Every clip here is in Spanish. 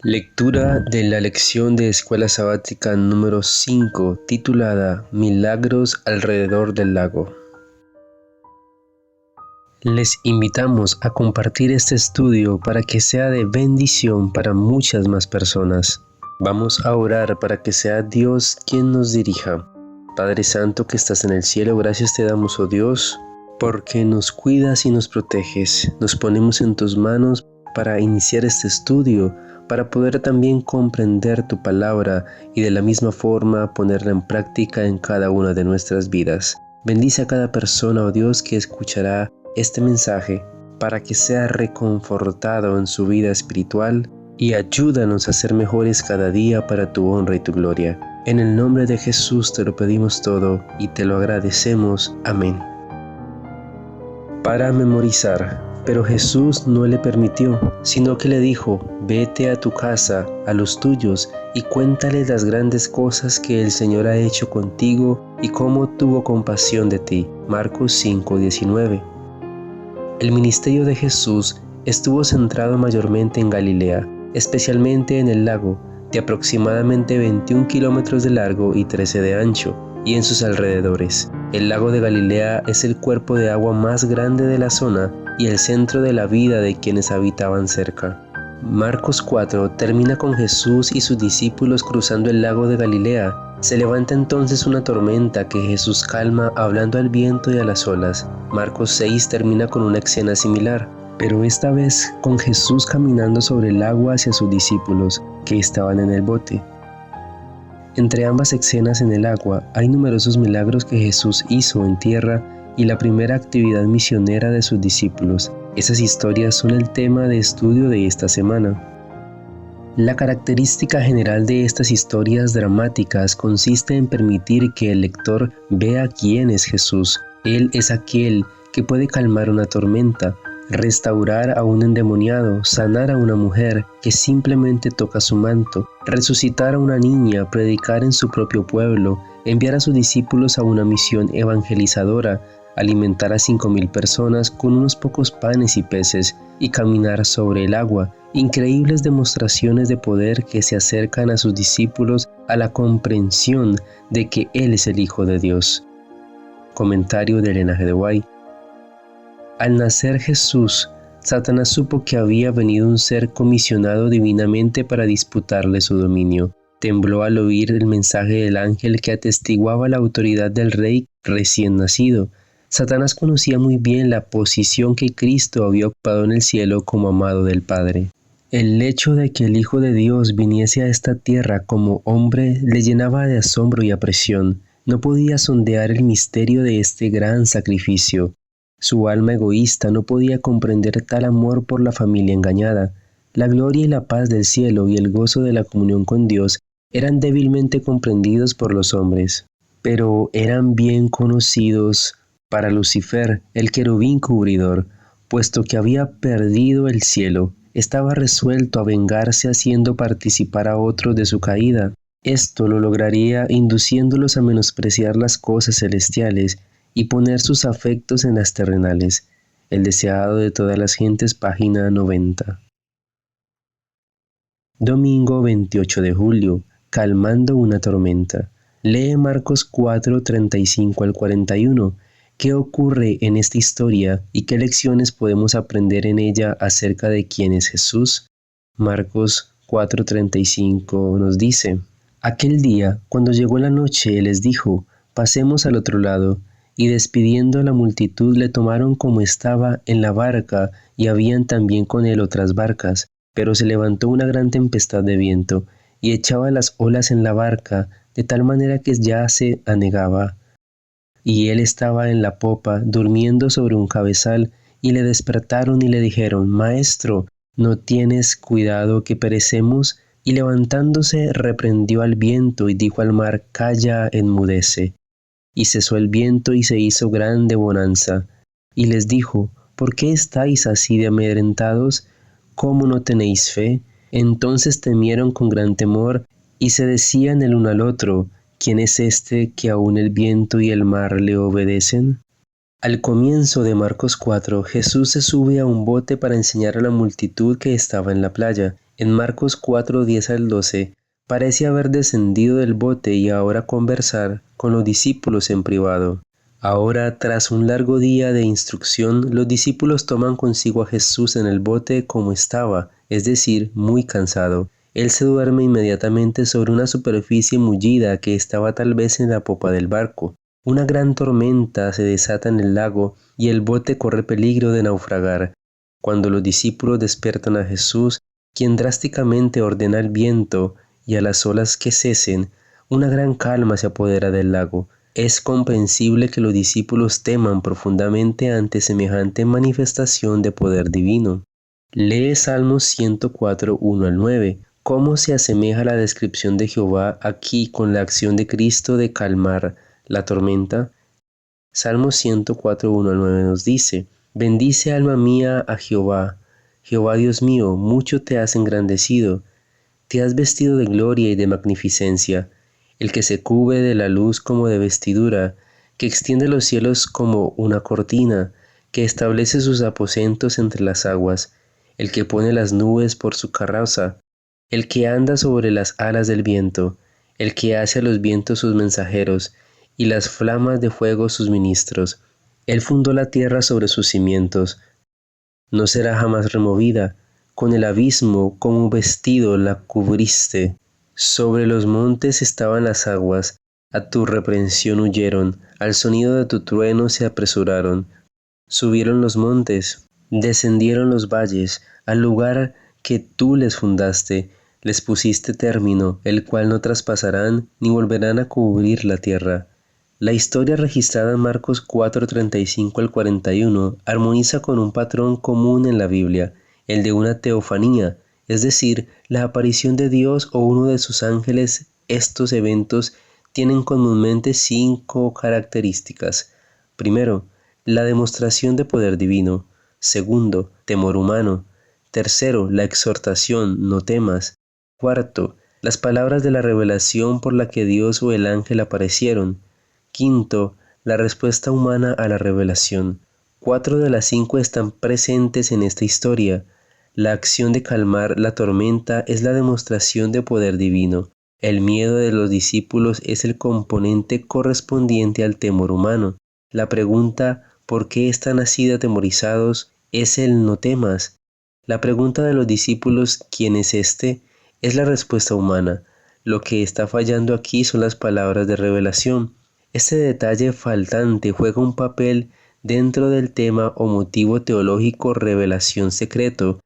Lectura de la lección de Escuela Sabática número 5, titulada Milagros alrededor del lago. Les invitamos a compartir este estudio para que sea de bendición para muchas más personas. Vamos a orar para que sea Dios quien nos dirija. Padre Santo que estás en el cielo, gracias te damos, oh Dios, porque nos cuidas y nos proteges. Nos ponemos en tus manos para iniciar este estudio, para poder también comprender tu palabra y de la misma forma ponerla en práctica en cada una de nuestras vidas. Bendice a cada persona, oh Dios, que escuchará este mensaje para que sea reconfortado en su vida espiritual y ayúdanos a ser mejores cada día para tu honra y tu gloria. En el nombre de Jesús te lo pedimos todo y te lo agradecemos. Amén. Para memorizar. Pero Jesús no le permitió, sino que le dijo: vete a tu casa, a los tuyos, y cuéntales las grandes cosas que el Señor ha hecho contigo y cómo tuvo compasión de ti. Marcos 5:19. El ministerio de Jesús estuvo centrado mayormente en Galilea, especialmente en el lago, de aproximadamente 21 kilómetros de largo y 13 de ancho, y en sus alrededores. El lago de Galilea es el cuerpo de agua más grande de la zona y el centro de la vida de quienes habitaban cerca. Marcos 4 termina con Jesús y sus discípulos cruzando el lago de Galilea. Se levanta entonces una tormenta que Jesús calma hablando al viento y a las olas. Marcos 6 termina con una escena similar, pero esta vez con Jesús caminando sobre el agua hacia sus discípulos, que estaban en el bote. Entre ambas escenas en el agua hay numerosos milagros que Jesús hizo en tierra y la primera actividad misionera de sus discípulos. Esas historias son el tema de estudio de esta semana. La característica general de estas historias dramáticas consiste en permitir que el lector vea quién es Jesús. Él es aquel que puede calmar una tormenta, restaurar a un endemoniado, sanar a una mujer que simplemente toca su manto, resucitar a una niña, predicar en su propio pueblo, enviar a sus discípulos a una misión evangelizadora, alimentar a 5,000 personas con unos pocos panes y peces y caminar sobre el agua. Increíbles demostraciones de poder que se acercan a sus discípulos a la comprensión de que Él es el Hijo de Dios. Comentario de Elena G. de White. Al nacer Jesús, Satanás supo que había venido un ser comisionado divinamente para disputarle su dominio. Tembló al oír el mensaje del ángel que atestiguaba la autoridad del rey recién nacido. Satanás conocía muy bien la posición que Cristo había ocupado en el cielo como amado del Padre. El hecho de que el Hijo de Dios viniese a esta tierra como hombre le llenaba de asombro y apreciación. No podía sondear el misterio de este gran sacrificio. Su alma egoísta no podía comprender tal amor por la familia engañada. La gloria y la paz del cielo y el gozo de la comunión con Dios eran débilmente comprendidos por los hombres, pero eran bien conocidos para Lucifer, el querubín cubridor, puesto que había perdido el cielo. Estaba resuelto a vengarse haciendo participar a otros de su caída. Esto lo lograría induciéndolos a menospreciar las cosas celestiales y poner sus afectos en las terrenales. El deseado de todas las gentes, página 90. Domingo 28 de julio, calmando una tormenta. Lee Marcos 4, 35 al 41. ¿Qué ocurre en esta historia y qué lecciones podemos aprender en ella acerca de quién es Jesús? Marcos 4:35 nos dice: aquel día, cuando llegó la noche, les dijo: pasemos al otro lado. Y despidiendo a la multitud le tomaron como estaba en la barca, y habían también con él otras barcas. Pero se levantó una gran tempestad de viento, y echaba las olas en la barca, de tal manera que ya se anegaba. Y él estaba en la popa, durmiendo sobre un cabezal, y le despertaron y le dijeron: Maestro, ¿no tienes cuidado que perecemos? Y levantándose reprendió al viento y dijo al mar: Calla, enmudece. Y cesó el viento y se hizo grande bonanza. Y les dijo: ¿por qué estáis así de amedrentados? ¿Cómo no tenéis fe? Entonces temieron con gran temor y se decían el uno al otro: ¿quién es este que aun el viento y el mar le obedecen? Al comienzo de Marcos 4, Jesús se sube a un bote para enseñar a la multitud que estaba en la playa, En Marcos 4, 10 al 12, parece haber descendido del bote y ahora conversar con los discípulos en privado. Ahora, tras un largo día de instrucción, los discípulos toman consigo a Jesús en el bote como estaba, es decir, muy cansado. Él se duerme inmediatamente sobre una superficie mullida que estaba tal vez en la popa del barco. Una gran tormenta se desata en el lago y el bote corre peligro de naufragar. Cuando los discípulos despiertan a Jesús, quien drásticamente ordena al viento y a las olas que cesen, una gran calma se apodera del lago. Es comprensible que los discípulos teman profundamente ante semejante manifestación de poder divino. Lee Salmos 104, 1 al 9. ¿Cómo se asemeja la descripción de Jehová aquí con la acción de Cristo de calmar la tormenta? Salmos 104, 1 al 9 nos dice: Bendice alma mía a Jehová. Jehová Dios mío, mucho te has engrandecido. Te has vestido de gloria y de magnificencia. El que se cubre de la luz como de vestidura, que extiende los cielos como una cortina, que establece sus aposentos entre las aguas, el que pone las nubes por su carroza, el que anda sobre las alas del viento, el que hace a los vientos sus mensajeros, y las flamas de fuego sus ministros. Él fundó la tierra sobre sus cimientos, no será jamás removida. Con el abismo como un vestido la cubriste. Sobre los montes estaban las aguas, a tu reprensión huyeron, al sonido de tu trueno se apresuraron. Subieron los montes, descendieron los valles, al lugar que tú les fundaste, les pusiste término, el cual no traspasarán ni volverán a cubrir la tierra. La historia registrada en Marcos 4:35 al 41 armoniza con un patrón común en la Biblia, el de una teofanía, es decir, la aparición de Dios o uno de sus ángeles. Estos eventos tienen comúnmente 5 características. Primero, la demostración de poder divino. Segundo, temor humano. Tercero, la exhortación, no temas. Cuarto, las palabras de la revelación por la que Dios o el ángel aparecieron. Quinto, la respuesta humana a la revelación. 4 de las 5 están presentes en esta historia. La acción de calmar la tormenta es la demostración de poder divino. El miedo de los discípulos es el componente correspondiente al temor humano. La pregunta ¿por qué están así atemorizados? Es el no temas. La pregunta de los discípulos ¿quién es este? Es la respuesta humana. Lo que está fallando aquí son las palabras de revelación. Este detalle faltante juega un papel dentro del tema o motivo teológico revelación secreto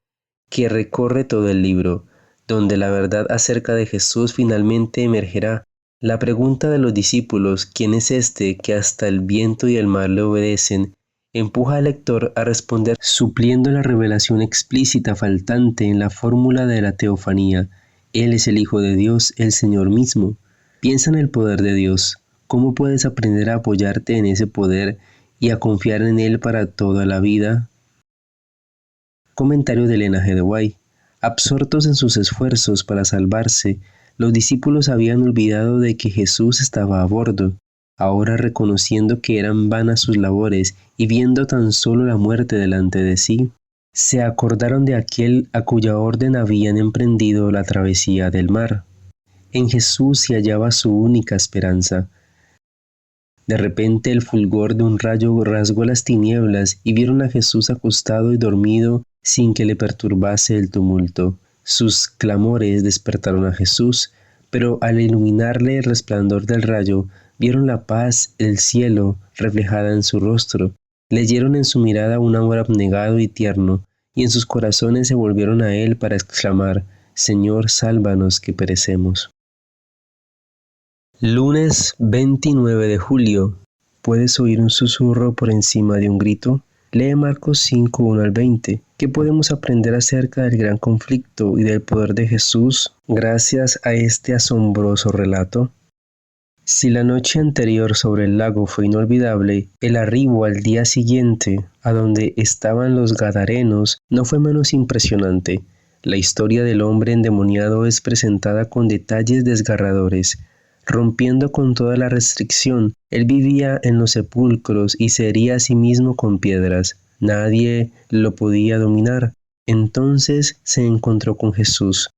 que recorre todo el libro, donde la verdad acerca de Jesús finalmente emergerá. La pregunta de los discípulos, ¿quién es este que hasta el viento y el mar le obedecen?, empuja al lector a responder supliendo la revelación explícita faltante en la fórmula de la teofanía. Él es el Hijo de Dios, el Señor mismo. Piensa en el poder de Dios. ¿Cómo puedes aprender a apoyarte en ese poder y a confiar en él para toda la vida? Comentario de Elena G. de White. Absortos en sus esfuerzos para salvarse, los discípulos habían olvidado de que Jesús estaba a bordo. Ahora, reconociendo que eran vanas sus labores y viendo tan solo la muerte delante de sí, se acordaron de aquel a cuya orden habían emprendido la travesía del mar. En Jesús se hallaba su única esperanza. De repente el fulgor de un rayo rasgó las tinieblas y vieron a Jesús acostado y dormido sin que le perturbase el tumulto. Sus clamores despertaron a Jesús, pero al iluminarle el resplandor del rayo, vieron la paz del cielo reflejada en su rostro. Leyeron en su mirada un amor abnegado y tierno, y en sus corazones se volvieron a él para exclamar: Señor, sálvanos que perecemos. Lunes 29 de julio. ¿Puedes oír un susurro por encima de un grito? Lee Marcos 5, 1 al 20. ¿Qué podemos aprender acerca del gran conflicto y del poder de Jesús gracias a este asombroso relato? Si la noche anterior sobre el lago fue inolvidable, el arribo al día siguiente, a donde estaban los gadarenos, no fue menos impresionante. La historia del hombre endemoniado es presentada con detalles desgarradores. Rompiendo con toda la restricción, él vivía en los sepulcros y se hería a sí mismo con piedras. Nadie lo podía dominar. Entonces se encontró con Jesús.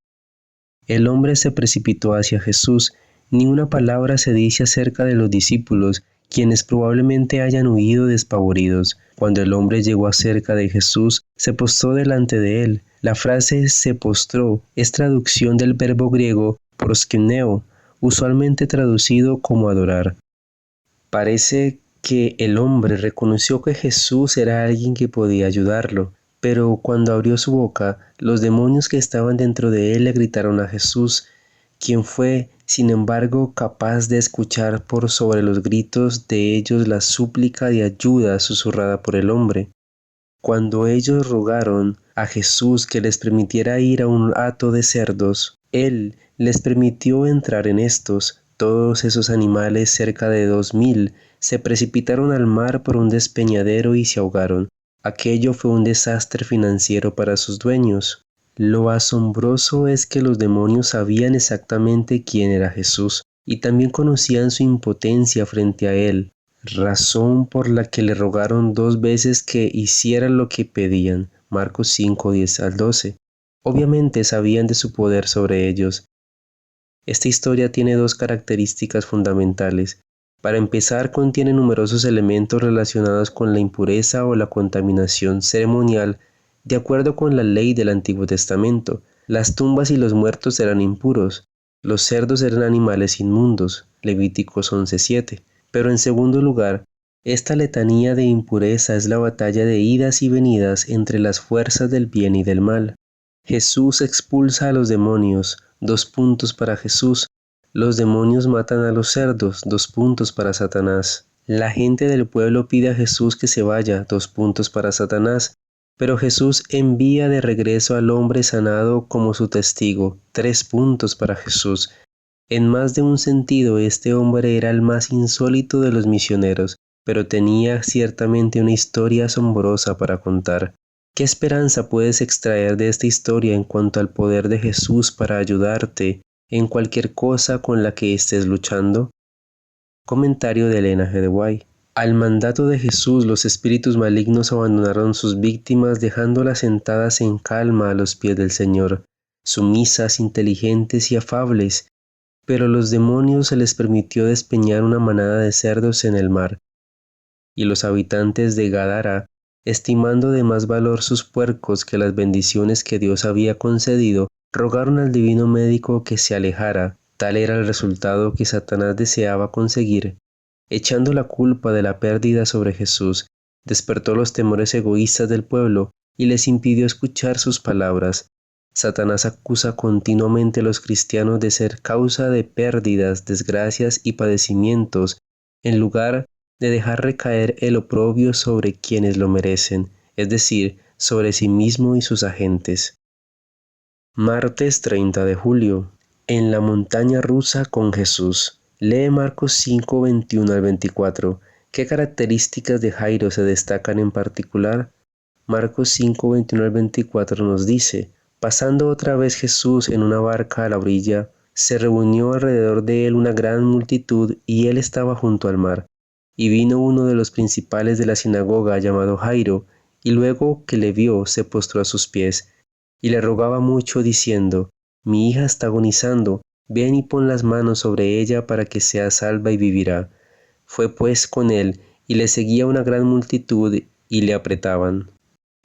El hombre se precipitó hacia Jesús. Ni una palabra se dice acerca de los discípulos, quienes probablemente hayan huido despavoridos. Cuando el hombre llegó cerca de Jesús, se postró delante de él. La frase se postró es traducción del verbo griego proskuneo, usualmente traducido como adorar. Parece que el hombre reconoció que Jesús era alguien que podía ayudarlo, pero cuando abrió su boca, los demonios que estaban dentro de él le gritaron a Jesús, quien fue, sin embargo, capaz de escuchar por sobre los gritos de ellos la súplica de ayuda susurrada por el hombre. Cuando ellos rogaron a Jesús que les permitiera ir a un hato de cerdos, él les permitió entrar en estos. Todos esos animales, cerca de 2000, se precipitaron al mar por un despeñadero y se ahogaron. Aquello fue un desastre financiero para sus dueños. Lo asombroso es que los demonios sabían exactamente quién era Jesús y también conocían su impotencia frente a él, razón por la que le rogaron 2 veces que hiciera lo que pedían. Marcos 5, 10 al 12. Obviamente sabían de su poder sobre ellos. Esta historia tiene 2 características fundamentales. Para empezar, contiene numerosos elementos relacionados con la impureza o la contaminación ceremonial de acuerdo con la ley del Antiguo Testamento. Las tumbas y los muertos eran impuros. Los cerdos eran animales inmundos. Levíticos 11:7. Pero en segundo lugar, esta letanía de impureza es la batalla de idas y venidas entre las fuerzas del bien y del mal. Jesús expulsa a los demonios. 2 puntos para Jesús. Los demonios matan a los cerdos. 2 puntos para Satanás. La gente del pueblo pide a Jesús que se vaya. 2 puntos para Satanás. Pero Jesús envía de regreso al hombre sanado como su testigo. 3 puntos para Jesús. En más de un sentido, este hombre era el más insólito de los misioneros, pero tenía ciertamente una historia asombrosa para contar. ¿Qué esperanza puedes extraer de esta historia en cuanto al poder de Jesús para ayudarte en cualquier cosa con la que estés luchando? Comentario de Elena G. de White. Al mandato de Jesús, los espíritus malignos abandonaron sus víctimas dejándolas sentadas en calma a los pies del Señor, sumisas, inteligentes y afables, pero los demonios se les permitió despeñar una manada de cerdos en el mar, y los habitantes de Gadara, estimando de más valor sus puercos que las bendiciones que Dios había concedido, rogaron al divino médico que se alejara. Tal era el resultado que Satanás deseaba conseguir. Echando la culpa de la pérdida sobre Jesús, despertó los temores egoístas del pueblo y les impidió escuchar sus palabras. Satanás acusa continuamente a los cristianos de ser causa de pérdidas, desgracias y padecimientos, en lugar de dejar recaer el oprobio sobre quienes lo merecen, es decir, sobre sí mismo y sus agentes. Martes 30 de julio. En la montaña rusa con Jesús. Lee Marcos 5, 21 al 24. ¿Qué características de Jairo se destacan en particular? Marcos 5, 21 al 24 nos dice: pasando otra vez Jesús en una barca a la orilla, se reunió alrededor de él una gran multitud y él estaba junto al mar. Y vino uno de los principales de la sinagoga llamado Jairo, y luego que le vio se postró a sus pies, y le rogaba mucho diciendo: mi hija está agonizando, ven y pon las manos sobre ella para que sea salva y vivirá. Fue pues con él, y le seguía una gran multitud, y le apretaban.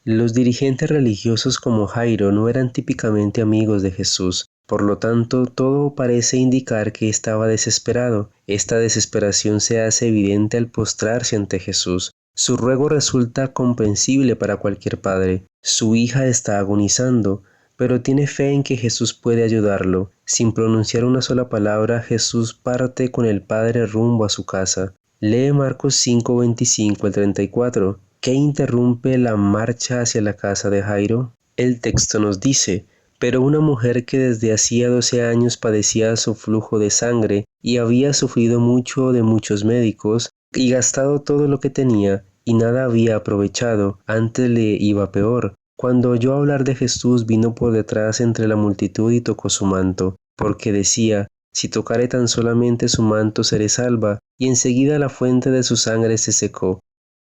Los dirigentes religiosos como Jairo no eran típicamente amigos de Jesús, por lo tanto todo parece indicar que estaba desesperado. Esta desesperación se hace evidente al postrarse ante Jesús. Su ruego resulta comprensible para cualquier padre. Su hija está agonizando, pero tiene fe en que Jesús puede ayudarlo. Sin pronunciar una sola palabra, Jesús parte con el Padre rumbo a su casa. Lee Marcos 5, 25 al 34. ¿Qué interrumpe la marcha hacia la casa de Jairo? El texto nos dice: pero una mujer que desde hacía 12 años padecía su flujo de sangre y había sufrido mucho de muchos médicos y gastado todo lo que tenía y nada había aprovechado, antes le iba peor. Cuando oyó hablar de Jesús, vino por detrás entre la multitud y tocó su manto, porque decía: si tocare tan solamente su manto seré salva. Y enseguida la fuente de su sangre se secó,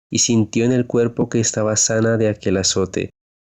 y sintió en el cuerpo que estaba sana de aquel azote.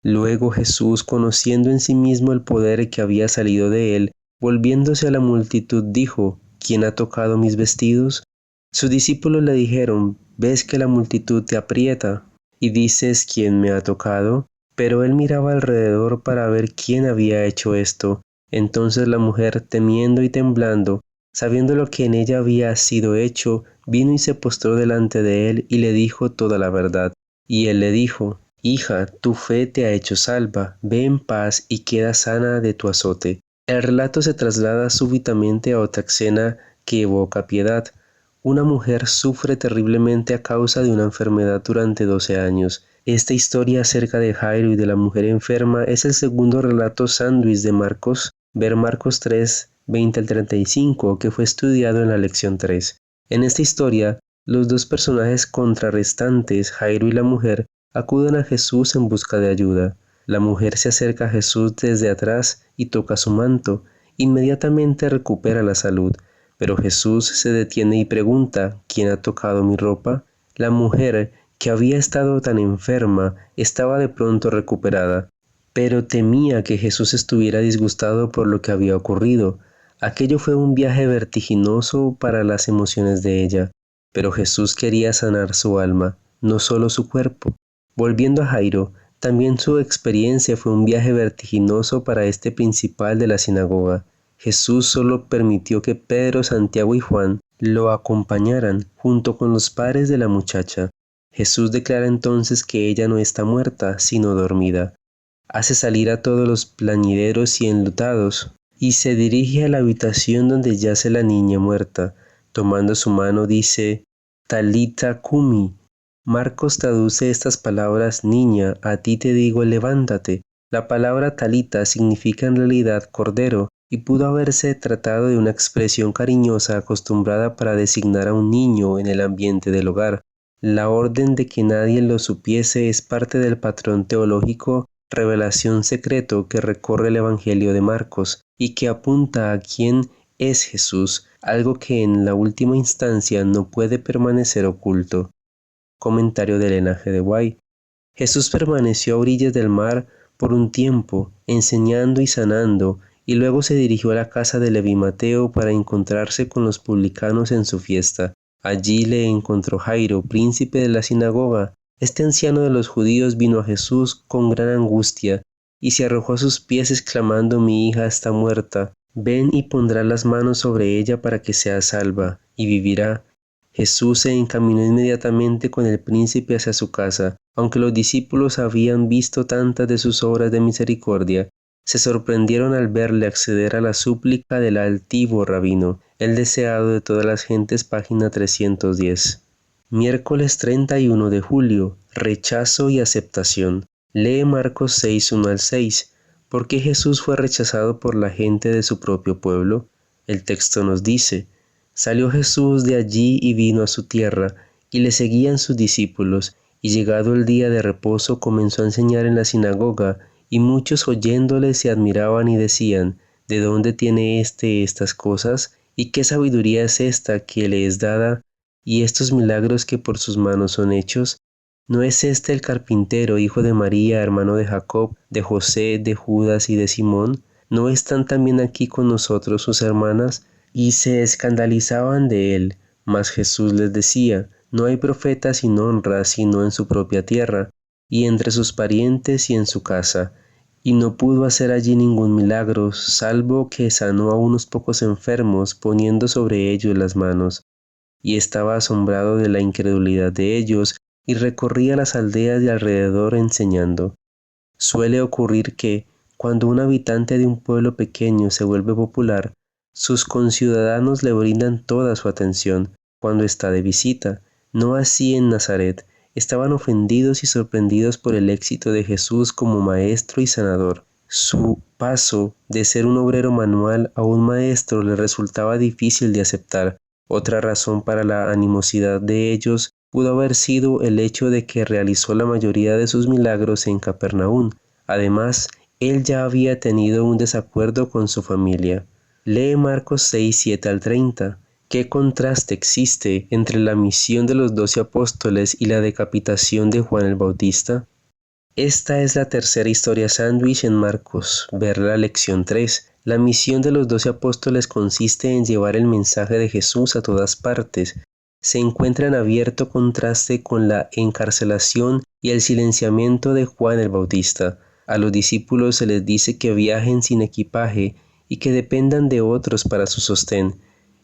Luego Jesús, conociendo en sí mismo el poder que había salido de él, volviéndose a la multitud, dijo: ¿Quién ha tocado mis vestidos? Sus discípulos le dijeron: ¿Ves que la multitud te aprieta y dices: ¿Quién me ha tocado? Pero él miraba alrededor para ver quién había hecho esto. Entonces la mujer, temiendo y temblando, sabiendo lo que en ella había sido hecho, vino y se postró delante de él y le dijo toda la verdad. Y él le dijo: Hija, tu fe te ha hecho salva, ve en paz y queda sana de tu azote. El relato se traslada súbitamente a otra escena que evoca piedad. Una mujer sufre terriblemente a causa de una enfermedad durante 12 años. Esta historia acerca de Jairo y de la mujer enferma es el segundo relato sándwich de Marcos, ver Marcos 3, 20 al 35, que fue estudiado en la lección 3. En esta historia, los dos personajes contrarrestantes, Jairo y la mujer, acuden a Jesús en busca de ayuda. La mujer se acerca a Jesús desde atrás y toca su manto. Inmediatamente recupera la salud. Pero Jesús se detiene y pregunta: ¿Quién ha tocado mi ropa? La mujer, que había estado tan enferma, estaba de pronto recuperada, pero temía que Jesús estuviera disgustado por lo que había ocurrido. Aquello fue un viaje vertiginoso para las emociones de ella, pero Jesús quería sanar su alma, no solo su cuerpo. Volviendo a Jairo, también su experiencia fue un viaje vertiginoso para este principal de la sinagoga. Jesús solo permitió que Pedro, Santiago y Juan lo acompañaran junto con los padres de la muchacha. Jesús declara entonces que ella no está muerta, sino dormida. Hace salir a todos los plañideros y enlutados y se dirige a la habitación donde yace la niña muerta. Tomando su mano dice: Talita cumi. Marcos traduce estas palabras: niña, a ti te digo, levántate. La palabra talita significa en realidad cordero, y pudo haberse tratado de una expresión cariñosa acostumbrada para designar a un niño en el ambiente del hogar. La orden de que nadie lo supiese es parte del patrón teológico revelación secreto que recorre el Evangelio de Marcos y que apunta a quién es Jesús, algo que en la última instancia no puede permanecer oculto. Comentario de Ellen G. de White. Jesús permaneció a orillas del mar por un tiempo, enseñando y sanando, y luego se dirigió a la casa de Leví Mateo para encontrarse con los publicanos en su fiesta. Allí le encontró Jairo, príncipe de la sinagoga. Este anciano de los judíos vino a Jesús con gran angustia y se arrojó a sus pies exclamando: Mi hija está muerta. Ven y pondrás las manos sobre ella para que sea salva, y vivirá. Jesús se encaminó inmediatamente con el príncipe hacia su casa. Aunque los discípulos habían visto tantas de sus obras de misericordia, se sorprendieron al verle acceder a la súplica del altivo rabino, el deseado de todas las gentes, página 310. Miércoles 31 de julio, rechazo y aceptación. Lee Marcos 6, 1 al 6. ¿Por qué Jesús fue rechazado por la gente de su propio pueblo? El texto nos dice: Salió Jesús de allí y vino a su tierra, y le seguían sus discípulos, y llegado el día de reposo comenzó a enseñar en la sinagoga, y muchos oyéndole se admiraban y decían: ¿De dónde tiene estas cosas? ¿Y qué sabiduría es esta que le es dada? ¿Y estos milagros que por sus manos son hechos? ¿No es este el carpintero, hijo de María, hermano de Jacob, de José, de Judas y de Simón? ¿No están también aquí con nosotros sus hermanas? Y se escandalizaban de él. Mas Jesús les decía: No hay profeta sin honra sino en su propia tierra, y entre sus parientes y en su casa. Y no pudo hacer allí ningún milagro, salvo que sanó a unos pocos enfermos, poniendo sobre ellos las manos. Y estaba asombrado de la incredulidad de ellos, y recorría las aldeas de alrededor enseñando. Suele ocurrir que, cuando un habitante de un pueblo pequeño se vuelve popular, sus conciudadanos le brindan toda su atención cuando está de visita. No así en Nazaret. Estaban ofendidos y sorprendidos por el éxito de Jesús como maestro y sanador. Su paso de ser un obrero manual a un maestro le resultaba difícil de aceptar. Otra razón para la animosidad de ellos pudo haber sido el hecho de que realizó la mayoría de sus milagros en Capernaum. Además, él ya había tenido un desacuerdo con su familia. Lee Marcos 6, 7 al 30. ¿Qué contraste existe entre la misión de los 12 apóstoles y la decapitación de Juan el Bautista? Esta es la tercera historia sándwich en Marcos. Ver la lección 3. La misión de los 12 apóstoles consiste en llevar el mensaje de Jesús a todas partes. Se encuentra en abierto contraste con la encarcelación y el silenciamiento de Juan el Bautista. A los discípulos se les dice que viajen sin equipaje y que dependan de otros para su sostén.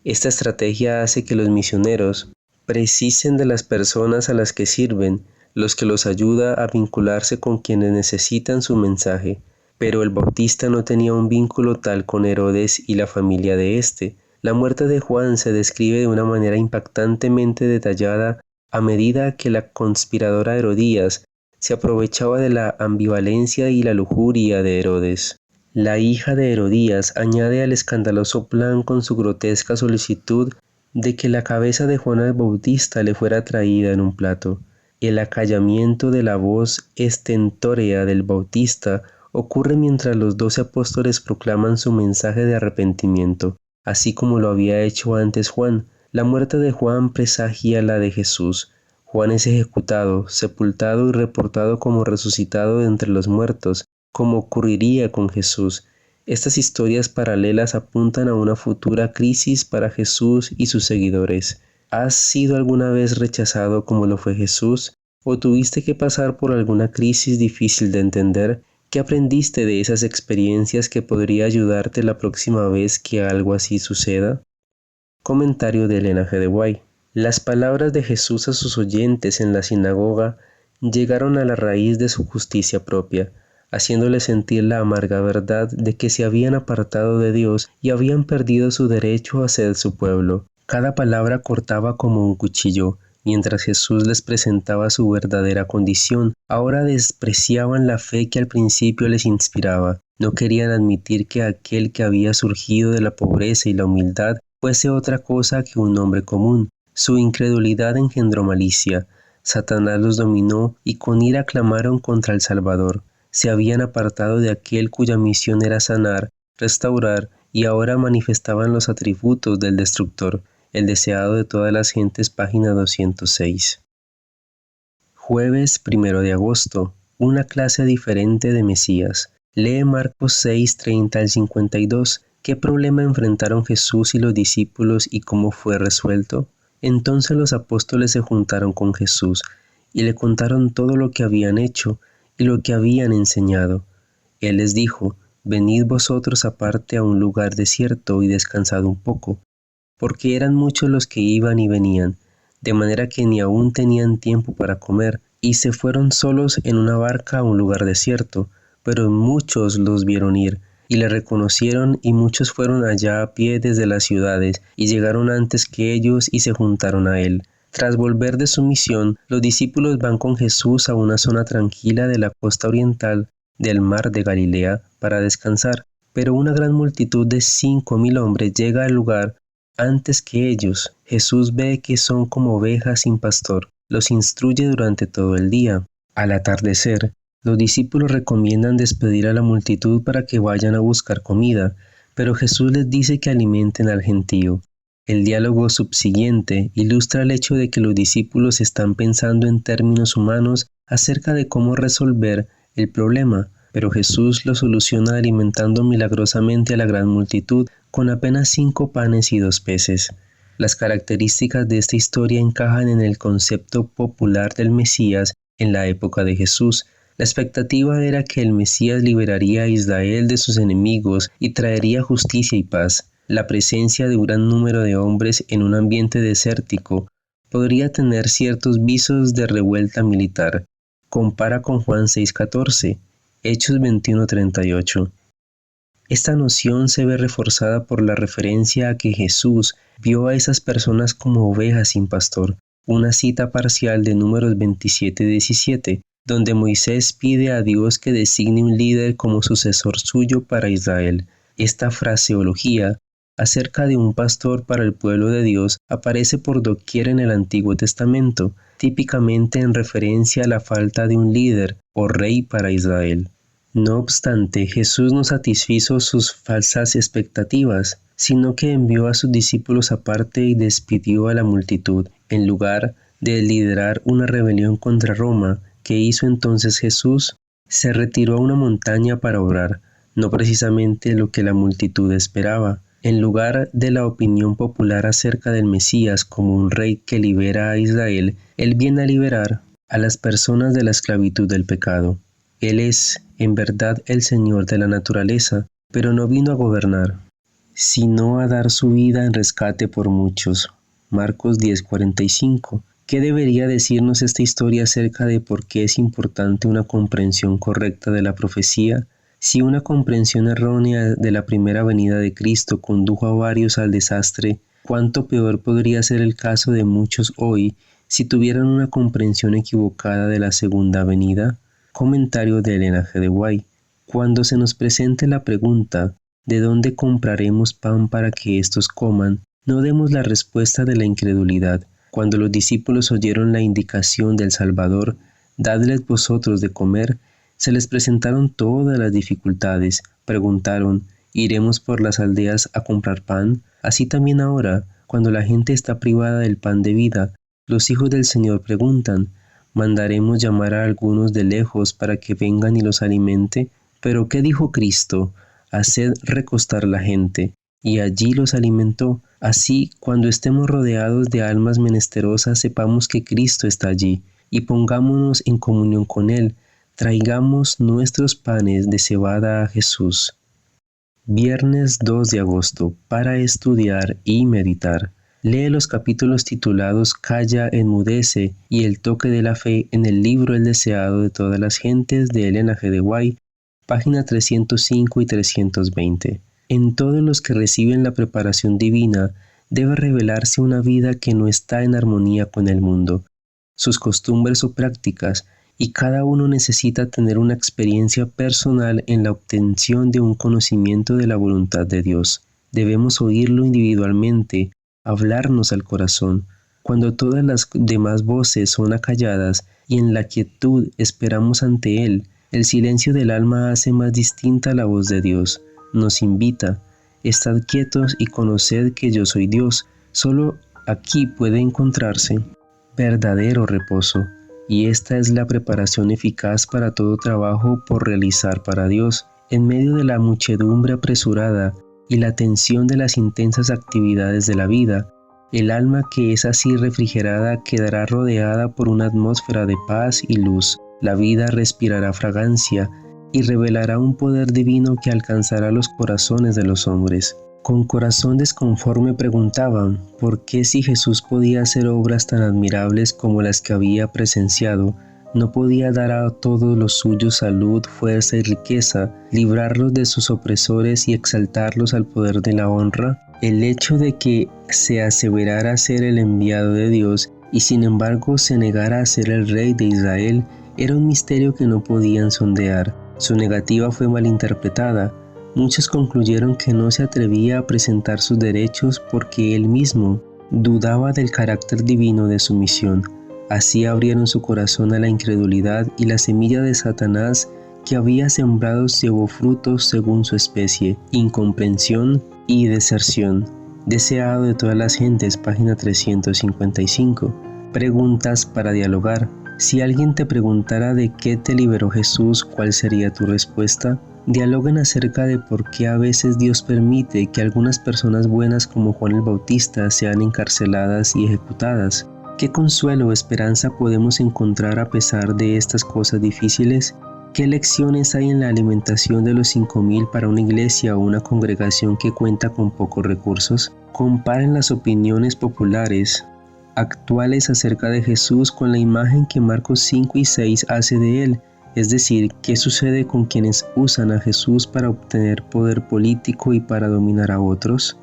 Esta estrategia hace que los misioneros precisen de las personas a las que sirven, los que los ayuda a vincularse con quienes necesitan su mensaje. Pero el Bautista no tenía un vínculo tal con Herodes y la familia de éste. La muerte de Juan se describe de una manera impactantemente detallada a medida que la conspiradora Herodías se aprovechaba de la ambivalencia y la lujuria de Herodes. La hija de Herodías añade al escandaloso plan con su grotesca solicitud de que la cabeza de Juan el Bautista le fuera traída en un plato. El acallamiento de la voz estentórea del Bautista ocurre mientras los 12 apóstoles proclaman su mensaje de arrepentimiento, así como lo había hecho antes Juan. La muerte de Juan presagia la de Jesús. Juan es ejecutado, sepultado y reportado como resucitado de entre los muertos, como ocurriría con Jesús. Estas historias paralelas apuntan a una futura crisis para Jesús y sus seguidores. ¿Has sido alguna vez rechazado como lo fue Jesús? ¿O tuviste que pasar por alguna crisis difícil de entender? ¿Qué aprendiste de esas experiencias que podría ayudarte la próxima vez que algo así suceda? Comentario de Elena G. de White. Las palabras de Jesús a sus oyentes en la sinagoga llegaron a la raíz de su justicia propia, haciéndole sentir la amarga verdad de que se habían apartado de Dios y habían perdido su derecho a ser su pueblo. Cada palabra cortaba como un cuchillo. Mientras Jesús les presentaba su verdadera condición, ahora despreciaban la fe que al principio les inspiraba. No querían admitir que aquel que había surgido de la pobreza y la humildad fuese otra cosa que un hombre común. Su incredulidad engendró malicia. Satanás los dominó y con ira clamaron contra el Salvador. Se habían apartado de aquel cuya misión era sanar, restaurar, y ahora manifestaban los atributos del destructor, el deseado de todas las gentes, página 206. Jueves 1 de agosto. Una clase diferente de Mesías. Lee Marcos 6, 30 al 52. ¿Qué problema enfrentaron Jesús y los discípulos y cómo fue resuelto? Entonces los apóstoles se juntaron con Jesús y le contaron todo lo que habían hecho y lo que habían enseñado. Él les dijo: venid vosotros aparte a un lugar desierto y descansad un poco, porque eran muchos los que iban y venían, de manera que ni aún tenían tiempo para comer, y se fueron solos en una barca a un lugar desierto, pero muchos los vieron ir, y le reconocieron, y muchos fueron allá a pie desde las ciudades, y llegaron antes que ellos y se juntaron a él. Tras volver de su misión, los discípulos van con Jesús a una zona tranquila de la costa oriental del mar de Galilea para descansar, pero una gran multitud de 5,000 hombres llega al lugar antes que ellos. Jesús ve que son como ovejas sin pastor, los instruye durante todo el día. Al atardecer, los discípulos recomiendan despedir a la multitud para que vayan a buscar comida, pero Jesús les dice que alimenten al gentío. El diálogo subsiguiente ilustra el hecho de que los discípulos están pensando en términos humanos acerca de cómo resolver el problema, pero Jesús lo soluciona alimentando milagrosamente a la gran multitud con apenas 5 panes y 2 peces. Las características de esta historia encajan en el concepto popular del Mesías en la época de Jesús. La expectativa era que el Mesías liberaría a Israel de sus enemigos y traería justicia y paz. La presencia de un gran número de hombres en un ambiente desértico podría tener ciertos visos de revuelta militar. Compara con Juan 6:14, Hechos 21:38. Esta noción se ve reforzada por la referencia a que Jesús vio a esas personas como ovejas sin pastor, una cita parcial de Números 27:17, donde Moisés pide a Dios que designe un líder como sucesor suyo para Israel. Esta fraseología acerca de un pastor para el pueblo de Dios aparece por doquier en el Antiguo Testamento, típicamente en referencia a la falta de un líder o rey para Israel. No obstante, Jesús no satisfizo sus falsas expectativas, sino que envió a sus discípulos aparte y despidió a la multitud, en lugar de liderar una rebelión contra Roma ¿Qué hizo entonces Jesús? Se retiró a una montaña para orar, no precisamente lo que la multitud esperaba. En lugar de la opinión popular acerca del Mesías como un rey que libera a Israel, Él viene a liberar a las personas de la esclavitud del pecado. Él es, en verdad, el Señor de la naturaleza, pero no vino a gobernar, sino a dar su vida en rescate por muchos. Marcos 10:45. ¿Qué debería decirnos esta historia acerca de por qué es importante una comprensión correcta de la profecía? Si una comprensión errónea de la primera venida de Cristo condujo a varios al desastre, ¿cuánto peor podría ser el caso de muchos hoy si tuvieran una comprensión equivocada de la segunda venida? Comentario de Ellen G. White. Cuando se nos presente la pregunta ¿de dónde compraremos pan para que éstos coman?, no demos la respuesta de la incredulidad. Cuando los discípulos oyeron la indicación del Salvador, «Dadles vosotros de comer», se les presentaron todas las dificultades. Preguntaron, ¿iremos por las aldeas a comprar pan? Así también ahora, cuando la gente está privada del pan de vida, los hijos del Señor preguntan, ¿mandaremos llamar a algunos de lejos para que vengan y los alimente? Pero ¿qué dijo Cristo? Haced recostar la gente, y allí los alimentó. Así, cuando estemos rodeados de almas menesterosas, sepamos que Cristo está allí, y pongámonos en comunión con Él. Traigamos nuestros panes de cebada a Jesús. Viernes 2 de agosto, para estudiar y meditar. Lee los capítulos titulados Calla, enmudece y El toque de la fe en el libro El deseado de todas las gentes de Ellen G. White, página 305 y 320. En todos los que reciben la preparación divina debe revelarse una vida que no está en armonía con el mundo, sus costumbres o prácticas, y cada uno necesita tener una experiencia personal en la obtención de un conocimiento de la voluntad de Dios. Debemos oírlo individualmente, hablarnos al corazón. Cuando todas las demás voces son acalladas y en la quietud esperamos ante Él, el silencio del alma hace más distinta la voz de Dios. Nos invita, estad quietos y conoced que yo soy Dios. Solo aquí puede encontrarse verdadero reposo. Y esta es la preparación eficaz para todo trabajo por realizar para Dios. En medio de la muchedumbre apresurada y la tensión de las intensas actividades de la vida, el alma que es así refrigerada quedará rodeada por una atmósfera de paz y luz. La vida respirará fragancia y revelará un poder divino que alcanzará los corazones de los hombres. Con corazón desconforme preguntaban, ¿por qué si Jesús podía hacer obras tan admirables como las que había presenciado, no podía dar a todos los suyos salud, fuerza y riqueza, librarlos de sus opresores y exaltarlos al poder de la honra? El hecho de que se aseverara ser el enviado de Dios y sin embargo se negara a ser el rey de Israel era un misterio que no podían sondear. Su negativa fue malinterpretada. Muchos concluyeron que no se atrevía a presentar sus derechos porque él mismo dudaba del carácter divino de su misión. Así abrieron su corazón a la incredulidad y la semilla de Satanás que había sembrado llevó frutos según su especie, incomprensión y deserción. Deseado de todas las gentes, página 355. Preguntas para dialogar. Si alguien te preguntara de qué te liberó Jesús, ¿cuál sería tu respuesta? Dialoguen acerca de por qué a veces Dios permite que algunas personas buenas como Juan el Bautista sean encarceladas y ejecutadas. ¿Qué consuelo o esperanza podemos encontrar a pesar de estas cosas difíciles? ¿Qué lecciones hay en la alimentación de los 5,000 para una iglesia o una congregación que cuenta con pocos recursos? Comparen las opiniones populares actuales acerca de Jesús con la imagen que Marcos 5 y 6 hace de Él. Es decir, ¿qué sucede con quienes usan a Jesús para obtener poder político y para dominar a otros?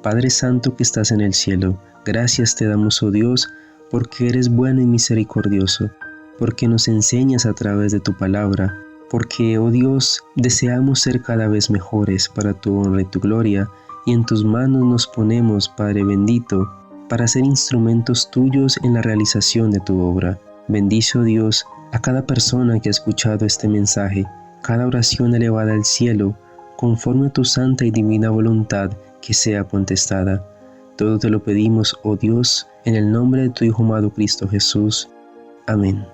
Padre Santo que estás en el cielo, gracias te damos, oh Dios, porque eres bueno y misericordioso, porque nos enseñas a través de tu palabra, porque, oh Dios, deseamos ser cada vez mejores para tu honra y tu gloria, y en tus manos nos ponemos, Padre bendito, para ser instrumentos tuyos en la realización de tu obra. Bendice, oh Dios, a cada persona que ha escuchado este mensaje, cada oración elevada al cielo, conforme a tu santa y divina voluntad, que sea contestada. Todo te lo pedimos, oh Dios, en el nombre de tu Hijo amado Cristo Jesús. Amén.